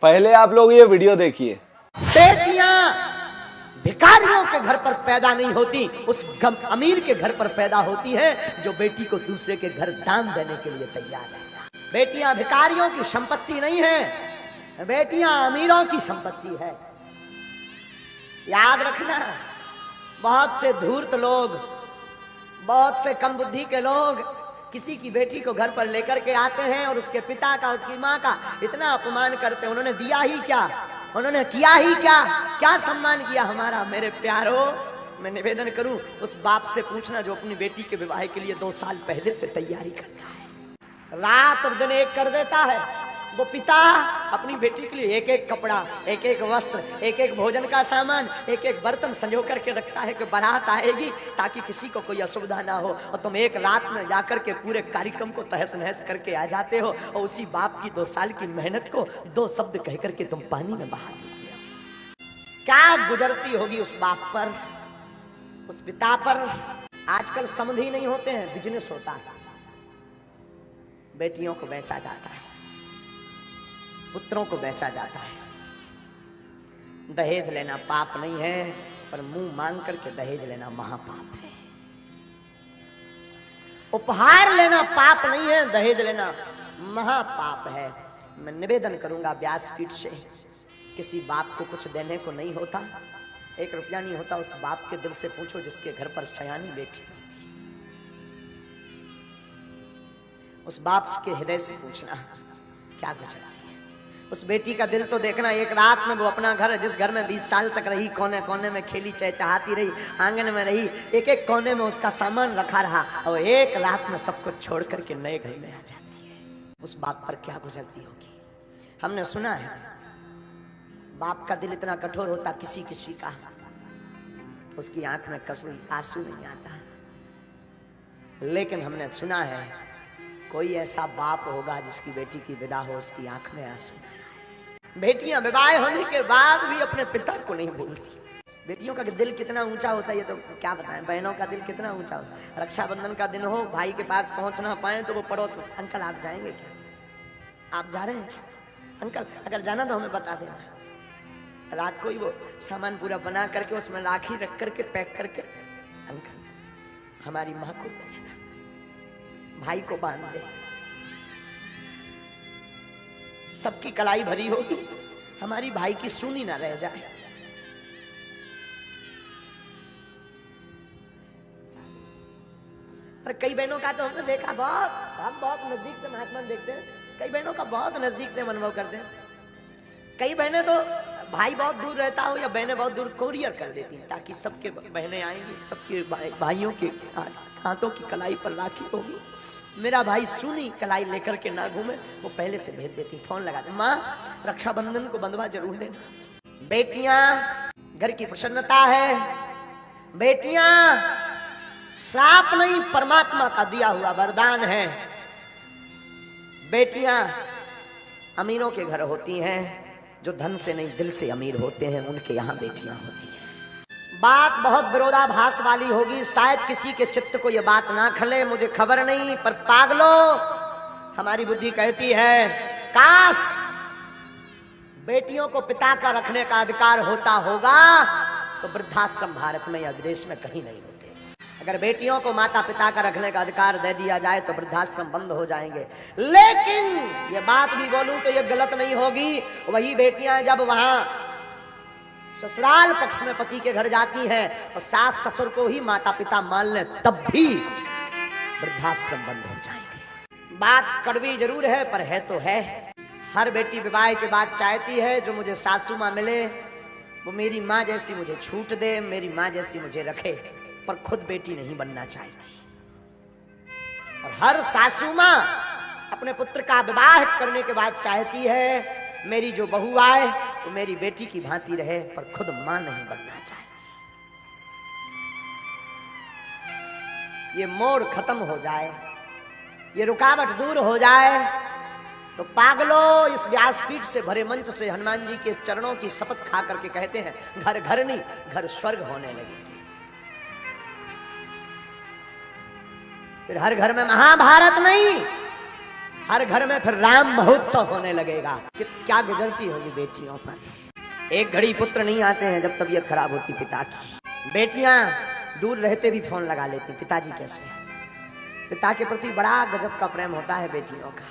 पहले आप लोग ये वीडियो देखिए। बेटियां भिखारियों के घर पर पैदा नहीं होती, उस अमीर के घर पर पैदा होती हैं जो बेटी को दूसरे के घर दान देने के लिए तैयार रहता। बेटियां भिखारियों की संपत्ति नहीं है, बेटियां अमीरों की संपत्ति है। याद रखना, बहुत से धूर्त लोग, बहुत से कम बुद्धि के लोग किसी की बेटी को घर पर लेकर के आते हैं और उसके पिता का, उसकी माँ का इतना अपमान करते हैं। उन्होंने दिया ही क्या, उन्होंने किया ही क्या, क्या सम्मान किया हमारा। मेरे प्यारो, मैं निवेदन करूं, उस बाप से पूछना जो अपनी बेटी के विवाह के लिए 2 साल पहले से तैयारी करता है, रात और दिन एक कर देता है। वो पिता अपनी बेटी के लिए एक एक कपड़ा, एक एक वस्त्र, एक एक भोजन का सामान, एक एक बर्तन संजो करके रखता है कि बारात आएगी ताकि किसी को कोई असुविधा ना हो। और तुम एक रात में जाकर के पूरे कार्यक्रम को तहस नहस करके आ जाते हो और उसी बाप की 2 साल की मेहनत को 2 शब्द कह करके तुम पानी में बहा देते हो। क्या गुजरती होगी उस बाप पर, उस पिता पर। आजकल समझ ही नहीं होते हैं, बिजनेस होता है। बेटियों को बेचा जाता है, पुत्रों को बेचा जाता है। दहेज लेना पाप नहीं है, पर मुंह मांग करके दहेज लेना महापाप है। उपहार लेना पाप नहीं है, दहेज लेना महापाप है। मैं निवेदन करूंगा व्यासपीठ से, किसी बाप को कुछ देने को नहीं होता, 1 रुपया नहीं होता, उस बाप के दिल से पूछो जिसके घर पर सयानी बेटी होती है। उस बाप के हृदय से पूछना क्या गुजरती है। उस बेटी का दिल तो देखना। एक रात में वो अपना घर, जिस घर में 20 साल तक रही, कोने कोने में खेली चहचहाती रही, आंगन में रही, एक एक कोने में उसका सामान रखा रहा, और एक रात में सब कुछ छोड़ करके नए घर में आ जाती है। उस बाप पर क्या गुजरती होगी। हमने सुना है बाप का दिल इतना कठोर होता, किसी किसी का उसकी आंख में कभी आंसू नहीं आता, लेकिन हमने सुना है कोई ऐसा बाप होगा जिसकी बेटी की विदा हो, उसकी आंख में आंसू। बेटियां विवाह होने के बाद भी अपने पिता को नहीं भूलती। बेटियों का दिल कितना ऊंचा होता है ये तो क्या बताएं। बहनों का दिल कितना ऊंचा होता है। रक्षाबंधन का दिन हो, भाई के पास पहुंच ना पाए तो वो पड़ोस में, अंकल आप जाएंगे क्या, आप जा रहे हैं क्या, अंकल अगर जाना तो हमें बता देना। रात को ही वो सामान पूरा बना करके उसमें राखी रख करके पैक करके, अंकल हमारी माँ को दे देना, भाई को बांध दे। सबकी कलाई भरी होगी, हमारी भाई की सुनी ना रह जाए। और कई बहनों का तो हमने देखा, बहुत हम बहुत नजदीक से महात्मा देखते हैं, कई बहनों का बहुत नजदीक से अनुभव करते हैं। कई बहनें तो भाई बहुत दूर रहता हो या बहनें बहुत दूर कोरियर कर देती हैं ताकि सबके बहनें आएंगी, सबके भाइयों के हाथों की कलाई पर राखी होगी, मेरा भाई सुनी कलाई लेकर के ना घूमे, वो पहले से भेज देती, फोन लगा दे, माँ रक्षाबंधन को बंधवा जरूर देना। बेटियां घर की प्रसन्नता है, बेटियां श्राप नहीं परमात्मा का दिया हुआ वरदान है। बेटियां अमीरों के घर होती हैं, जो धन से नहीं दिल से अमीर होते हैं उनके यहाँ बेटियां होती हैं। बात बहुत विरोधाभास वाली होगी, शायद किसी के चित्त को यह बात ना खले, मुझे खबर नहीं, पर पागलो हमारी बुद्धि कहती है काश बेटियों को पिता का रखने का अधिकार होता होगा तो वृद्धाश्रम भारत में या विदेश में कहीं नहीं होते। अगर बेटियों को माता पिता का रखने का अधिकार दे दिया जाए तो वृद्धाश्रम बंद हो जाएंगे। लेकिन ये बात भी बोलूं तो ये गलत नहीं होगी, वही बेटियां जब वहां ससुराल पक्ष में पति के घर जाती हैं और सास ससुर को ही माता पिता मान ले, तब भी वृद्धाश्रम बंद हो जाएंगे। बात कड़वी जरूर है पर है तो है। हर बेटी विवाह के बाद चाहती है जो मुझे सासू माँ मिले वो मेरी माँ जैसी मुझे छूट दे, मेरी माँ जैसी मुझे रखे, पर खुद बेटी नहीं बनना चाहती। और हर सासू माँ अपने पुत्र का विवाह करने के बाद चाहती है मेरी जो बहू आए तो मेरी बेटी की भांति रहे, पर खुद मां नहीं बनना चाहती। ये मोड़ खत्म हो जाए, ये रुकावट दूर हो जाए तो पागलो इस व्यासपीठ से भरे मंच से हनुमान जी के चरणों की शपथ खा करके कहते हैं घर घर नहीं घर स्वर्ग होने लगेगी। फिर हर घर में महाभारत नहीं, हर घर में फिर राम महोत्सव होने लगेगा। क्या गुजरती होगी बेटियों पर। एक घड़ी पुत्र नहीं आते हैं जब तबीयत खराब होती पिता की। बेटियां दूर रहते भी फोन लगा लेती, पिताजी कैसे हैं। पिता के प्रति बड़ा गजब का प्रेम होता है बेटियों का।